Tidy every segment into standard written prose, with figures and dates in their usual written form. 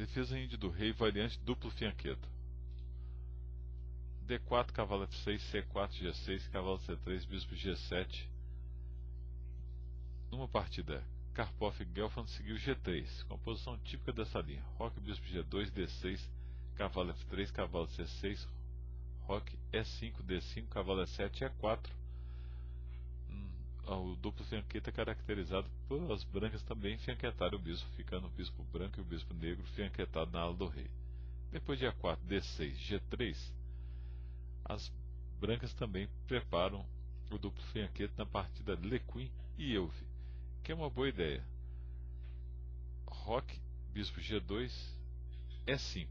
Defesa índia do rei, variante duplo fianqueta. D4, cavalo F6, C4, G6, cavalo C3, bispo G7. Numa partida, Karpov e Gelfand seguiu G3, com a posição típica dessa linha. Roque, bispo G2, D6, cavalo F3, cavalo C6, roque E5, D5, cavalo E7 e E4. O duplo fianqueta é caracterizado pelas brancas também fianquetarem o bispo, ficando o bispo branco e o bispo negro fianquetado na ala do rei. Depois de A4, D6, G3, as brancas também preparam o duplo fianqueta na partida Lequim e Euve, que é uma boa ideia. Roque, bispo G2, E5.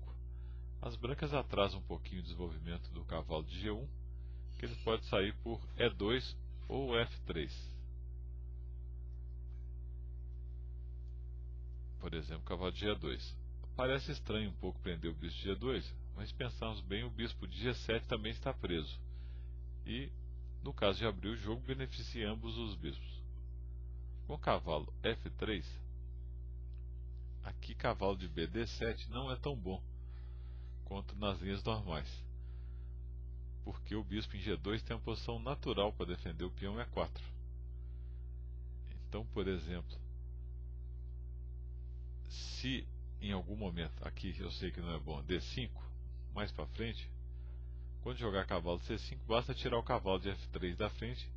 As brancas atrasam um pouquinho o desenvolvimento do cavalo de G1, que ele pode sair por E2 ou F3. Por exemplo, cavalo de G2. Parece estranho um pouco prender o bispo de G2, mas se pensarmos bem, o bispo de G7 também está preso. E, no caso de abrir o jogo, beneficia ambos os bispos. Com o cavalo F3, aqui cavalo de BD7 não é tão bom quanto nas linhas normais, porque o bispo em G2 tem uma posição natural para defender o peão E4. Então, por exemplo, se em algum momento, aqui eu sei que não é bom, D5, mais para frente, quando jogar cavalo C5, basta tirar o cavalo de F3 da frente,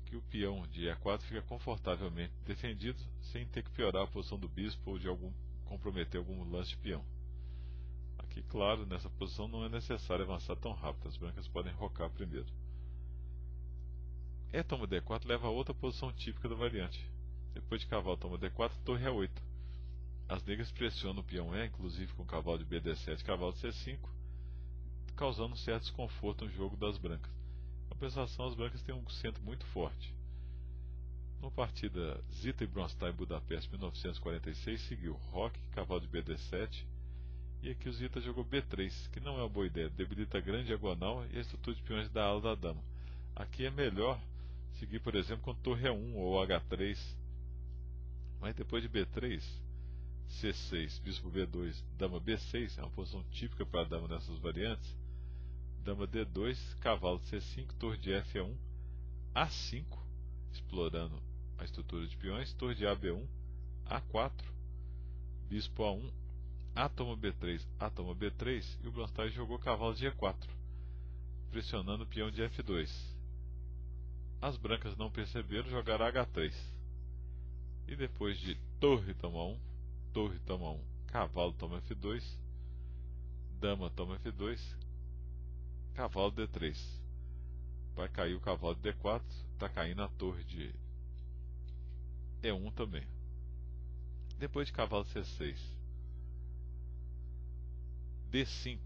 que o peão de E4 fica confortavelmente defendido, sem ter que piorar a posição do bispo ou de comprometer algum lance de peão. Aqui, claro, nessa posição não é necessário avançar tão rápido, as brancas podem rocar primeiro. E toma D4 leva a outra posição típica da variante. Depois de cavalo toma D4, torre A8. As negras pressionam o peão E, inclusive com cavalo de BD7 e cavalo C5, causando um certo desconforto no jogo das brancas. Em compensação, as brancas têm um centro muito forte. Numa partida Zita e Bronstein em Budapeste 1946, seguiu roque, cavalo de BD7, e aqui o Zita jogou B3, que não é uma boa ideia, debilita a grande diagonal e a estrutura de peões da ala da dama. Aqui é melhor seguir, por exemplo, com torre A1 ou H3, mas depois de B3, C6, bispo B2, dama B6, é uma posição típica para a dama nessas variantes. Dama D2, cavalo C5, torre de F1, A5, explorando a estrutura de peões, torre de AB1, A4, bispo A1, A toma B3, A toma B3, e o Bronstein jogou cavalo de E4, pressionando o peão de F2. As brancas não perceberam, jogaram H3. E depois de torre toma 1, torre toma 1, cavalo toma F2, dama toma F2, cavalo D3. Vai cair o cavalo de D4, está caindo a torre de E1 também. Depois de cavalo C6, D5.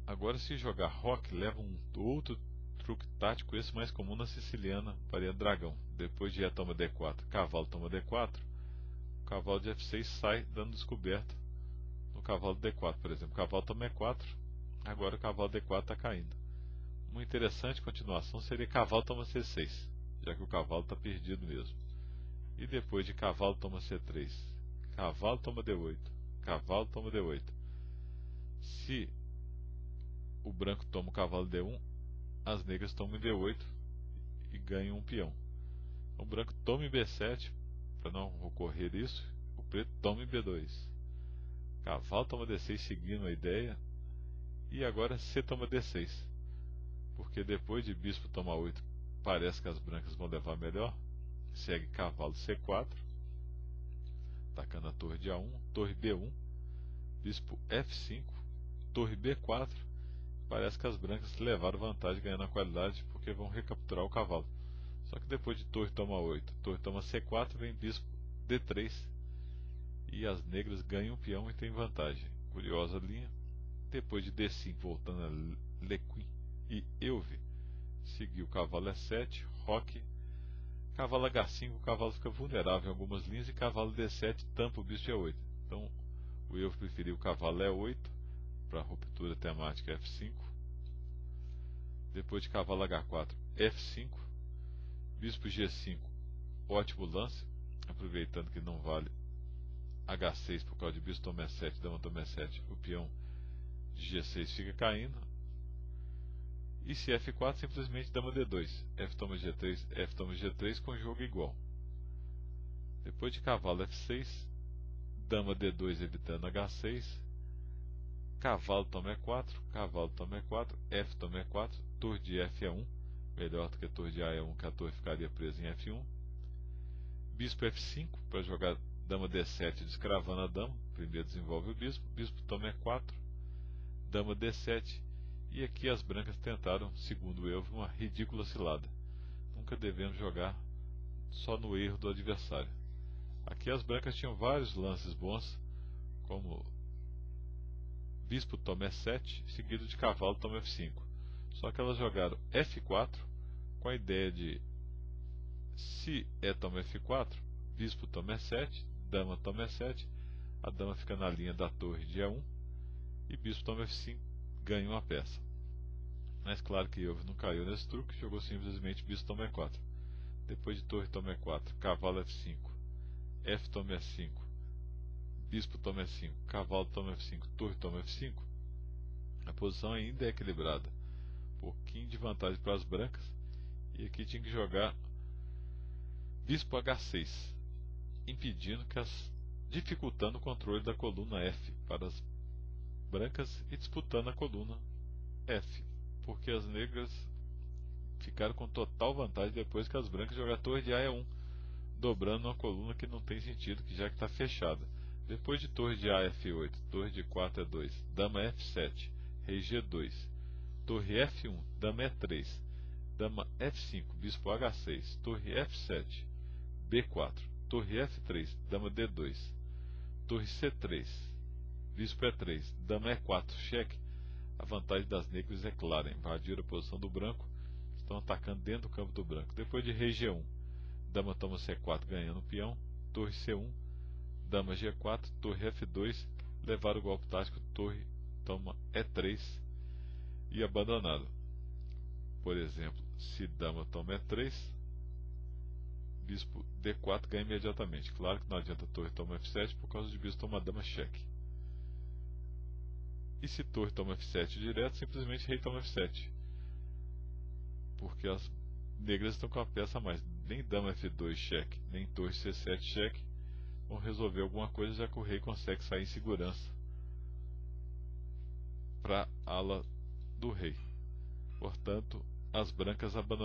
Agora, se jogar roque, leva um outro truque tático, esse mais comum na siciliana, variante dragão. Depois de E toma D4, cavalo toma D4, o cavalo de F6 sai dando descoberta no cavalo de D4. Por exemplo, cavalo toma E4, agora o cavalo D4 está caindo. Uma interessante continuação seria cavalo toma C6, já que o cavalo está perdido mesmo. E depois de cavalo toma C3, cavalo toma D8, cavalo toma D8. Se o branco toma o cavalo D1, as negras tomam D8 e ganham um peão. O branco toma em B7, para não ocorrer isso, o preto toma em B2. Cavalo toma D6 seguindo a ideia, e agora C toma D6, porque depois de bispo toma 8, parece que as brancas vão levar melhor. Segue cavalo C4, atacando a torre de A1, torre B1, bispo F5, torre B4. Parece que as brancas levaram vantagem ganhando a qualidade, porque vão recapturar o cavalo. Só que depois de torre toma 8, torre toma C4, vem bispo D3, e as negras ganham o peão e têm vantagem. Curiosa linha. Depois de D5, voltando a Lequim e Euve, seguiu cavalo E7, roque, cavalo H5, o cavalo fica vulnerável em algumas linhas, e cavalo D7 tampa o bispo E8. Então o Euve preferiu o cavalo E8 para ruptura temática F5. Depois de cavalo H4, F5, bispo G5, ótimo lance, aproveitando que não vale H6 por causa de bispo toma E7, dama toma E7, o peão de G6 fica caindo. E se F4, simplesmente dama D2, F toma G3, F toma G3 com jogo igual. Depois de cavalo F6, dama D2 evitando H6, cavalo toma E4, cavalo toma E4, F toma E4, torre de F é 1, melhor do que torre de A é 1, que a torre ficaria presa em F1. Bispo F5 para jogar dama D7 descravando a dama, primeiro desenvolve o bispo, bispo toma E4, dama D7, e aqui as brancas tentaram, segundo eu, uma ridícula cilada. Nunca devemos jogar só no erro do adversário. Aqui as brancas tinham vários lances bons, como bispo toma E7, seguido de cavalo toma F5. Só que elas jogaram F4 com a ideia de, se E toma F4, bispo toma E7, dama toma E7, a dama fica na linha da torre de E1 e bispo toma F5, ganha uma peça. Mas claro que Iovi não caiu nesse truque, jogou simplesmente bispo toma E4. Depois de torre toma E4, cavalo F5, F toma E5, bispo toma F5, cavalo toma F5, torre toma F5, a posição ainda é equilibrada. Um pouquinho de vantagem para as brancas. E aqui tinha que jogar bispo H6, impedindo dificultando o controle da coluna F para as brancas e disputando a coluna F, porque as negras ficaram com total vantagem depois que as brancas jogaram a torre de A é 1, dobrando uma coluna que não tem sentido, que já que está fechada. Depois de torre de A F8, torre de 4 E2, dama F7, rei G2, torre F1, dama E3, dama F5, bispo H6, torre F7, B4, torre F3, dama D2, torre C3, bispo E3, dama E4, cheque. A vantagem das negras é clara, invadiram a posição do branco, estão atacando dentro do campo do branco. Depois de rei G1, dama toma C4 ganhando o peão, torre C1, dama G4, torre F2, levaram o golpe tático, torre toma E3 e abandonaram. Por exemplo, se dama toma E3, bispo D4 ganha imediatamente. Claro que não adianta torre toma F7 por causa de bispo toma dama cheque. E se torre toma F7 direto, simplesmente rei toma F7, porque as negras estão com a peça a mais. Nem dama F2 cheque, nem torre C7 cheque vão resolver alguma coisa, já que o rei consegue sair em segurança para a ala do rei. Portanto, as brancas abandonaram.